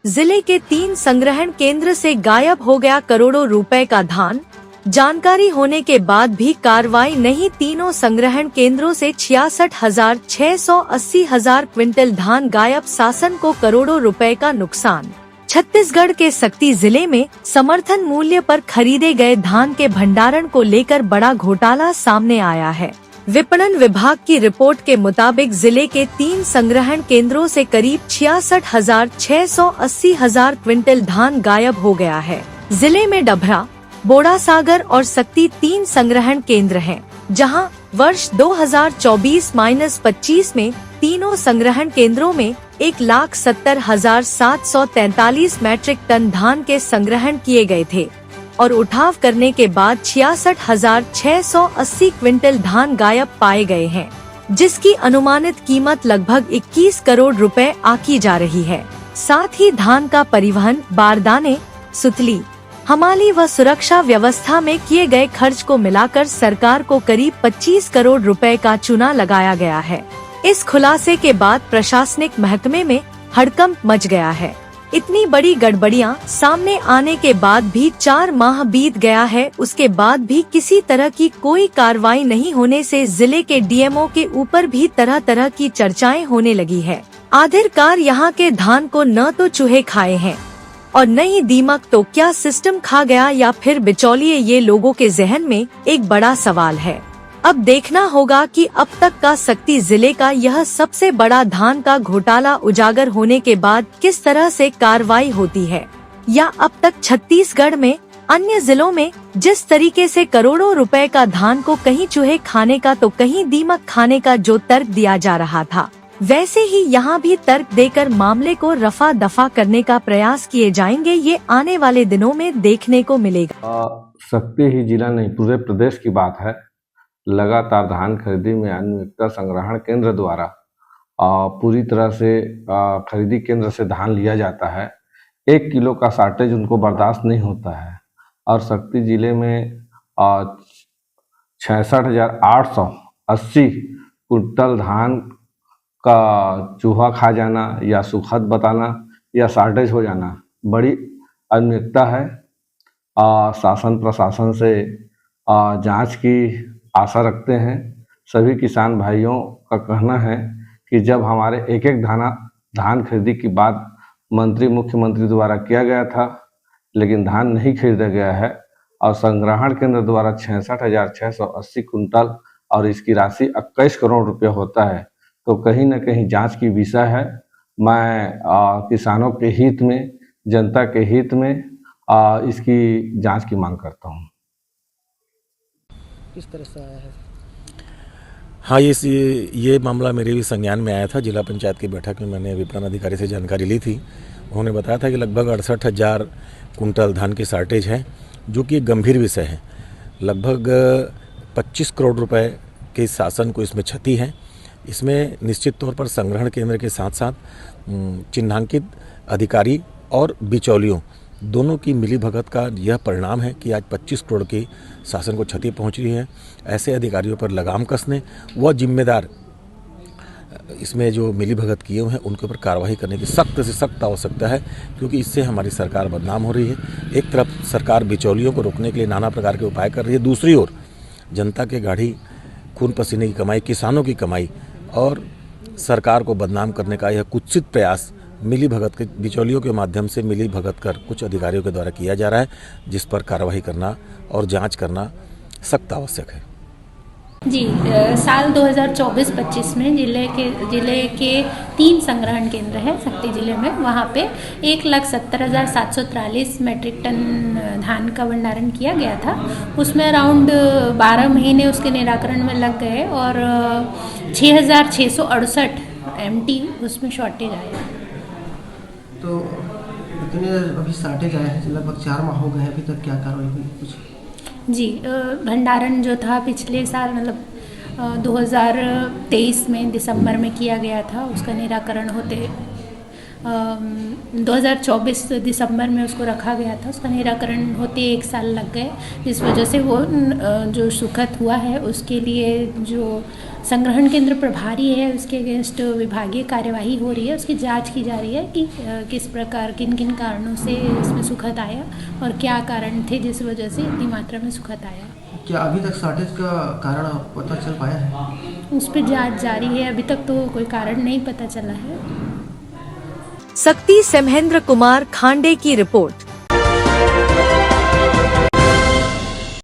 जिले के 3 संग्रहण केंद्र से गायब हो गया करोड़ों रुपए का धान। जानकारी होने के बाद भी कार्रवाई नहीं। तीनों संग्रहण केंद्रों से 66,680 क्विंटल धान गायब। शासन को करोड़ों रुपए का नुकसान। छत्तीसगढ़ के सक्ती जिले में समर्थन मूल्य पर खरीदे गए धान के भंडारण को लेकर बड़ा घोटाला सामने आया है। विपणन विभाग की रिपोर्ट के मुताबिक जिले के 3 संग्रहण केंद्रों से करीब 66,680 क्विंटल धान गायब हो गया है। जिले में डभरा, बोड़ासागर और सक्ती 3 संग्रहण केंद्र हैं, जहां वर्ष 2024-25 में तीनों संग्रहण केंद्रों में 1,70,743 मैट्रिक टन धान के संग्रहण किए गए थे और उठाव करने के बाद 66,680 क्विंटल धान गायब पाए गए हैं, जिसकी अनुमानित कीमत लगभग 21 करोड़ रुपए आकी जा रही है। साथ ही धान का परिवहन, बारदाने, सुतली, हमाली व सुरक्षा व्यवस्था में किए गए खर्च को मिलाकर सरकार को करीब 25 करोड़ रुपए का चूना लगाया गया है। इस खुलासे के बाद प्रशासनिक महकमे में हड़कंप मच गया है। इतनी बड़ी गड़बड़ियां सामने आने के बाद भी 4 माह बीत गया है, उसके बाद भी किसी तरह की कोई कार्रवाई नहीं होने से जिले के डीएमओ के ऊपर भी तरह तरह की चर्चाएं होने लगी है। आखिरकार यहाँ के धान को न तो चूहे खाए हैं और न ही दीमक, तो क्या सिस्टम खा गया या फिर बिचौलिए? ये लोगों के जहन में एक बड़ा सवाल है। अब देखना होगा कि अब तक का सक्ती जिले का यह सबसे बड़ा धान का घोटाला उजागर होने के बाद किस तरह से कार्रवाई होती है, या अब तक छत्तीसगढ़ में अन्य जिलों में जिस तरीके से करोड़ों रुपए का धान को कहीं चूहे खाने का तो कहीं दीमक खाने का जो तर्क दिया जा रहा था, वैसे ही यहाँ भी तर्क देकर मामले को रफा दफा करने का प्रयास किए जाएंगे। ये आने वाले दिनों में देखने को मिलेगा। सक्ती ही जिला नहीं, पूरे प्रदेश की बात है। लगातार धान खरीदी में अनियमितता। संग्रहण केंद्र द्वारा पूरी तरह से खरीदी केंद्र से धान लिया जाता है। 1 किलो का शार्टेज उनको बर्दाश्त नहीं होता है और सक्ती जिले में 66,880 कुंटल धान का चूहा खा जाना या सुखद बताना या शार्टेज हो जाना बड़ी अनियमितता है। शासन प्रशासन से जांच की आशा रखते हैं। सभी किसान भाइयों का कहना है कि जब हमारे एक एक धान खरीदी की बात मुख्यमंत्री द्वारा किया गया था, लेकिन धान नहीं खरीदा गया है और संग्रहण केंद्र द्वारा 66,680 कुंटल और इसकी राशि 21 करोड़ रुपये होता है, तो कहीं न कहीं जांच की विषय है। मैं किसानों के हित में, जनता के हित में इसकी जांच की मांग करता हूं। किस तरह से आया है? हाँ, ये मामला मेरे भी संज्ञान में आया था। जिला पंचायत की बैठक में मैंने विपणन अधिकारी से जानकारी ली थी। उन्होंने बताया था कि लगभग 68,000 कुंटल धान की शार्टेज है, जो कि एक गंभीर विषय है। लगभग 25 करोड़ रुपए के शासन को इसमें क्षति है। इसमें निश्चित तौर पर संग्रहण केंद्र के साथ साथ चिन्हांकित अधिकारी और बिचौलियों दोनों की मिलीभगत का यह परिणाम है कि आज 25 करोड़ की शासन को क्षति पहुंच रही है। ऐसे अधिकारियों पर लगाम कसने व जिम्मेदार इसमें जो मिलीभगत किए हुए हैं उनके ऊपर कार्रवाई करने की सख्त से सख्त आवश्यकता है, क्योंकि इससे हमारी सरकार बदनाम हो रही है। एक तरफ सरकार बिचौलियों को रोकने के लिए नाना प्रकार के उपाय कर रही है, दूसरी ओर जनता के गाढ़ी खून पसीने की कमाई, किसानों की कमाई और सरकार को बदनाम करने का यह कुत्सित प्रयास मिलीभगत के बिचौलियों के माध्यम से मिलीभगत कर कुछ अधिकारियों के द्वारा किया जा रहा है, जिस पर कार्रवाई करना और जांच करना सख्त आवश्यक है। जी, साल 2024-25 में जिले के 3 संग्रहण केंद्र हैं सक्ती जिले में। वहाँ पे 1,70,743 मैट्रिक टन धान का भंडारण किया गया था। उसमें अराउंड 12 महीने उसके निराकरण में लग गए और 6,668 MT उसमें शॉर्टेज आया। तो इतने अभी शॉर्टेज आए हैं, लगभग 4 माह हो गए हैं, अभी तक क्या कार्रवाई हुई कुछ? जी, भंडारण जो था पिछले साल मतलब 2023 में दिसंबर में किया गया था। उसका निराकरण होते 2024 दिसंबर में उसको रखा गया था। उसका निराकरण होते 1 साल लग गए, जिस वजह से वो जो सुखद हुआ है उसके लिए जो संग्रहण केंद्र प्रभारी है उसके अगेंस्ट विभागीय कार्यवाही हो रही है। उसकी जांच की जा रही है कि किस प्रकार किन किन कारणों से इसमें सुखद आया और क्या कारण थे जिस वजह से इतनी मात्रा में सुखद आया। क्या अभी तक शॉर्टेज का कारण पता चल पाया है? उस पर जांच जारी है, अभी तक तो कोई कारण नहीं पता चला है। शक्ति सेमहेंद्र कुमार खांडे की रिपोर्ट।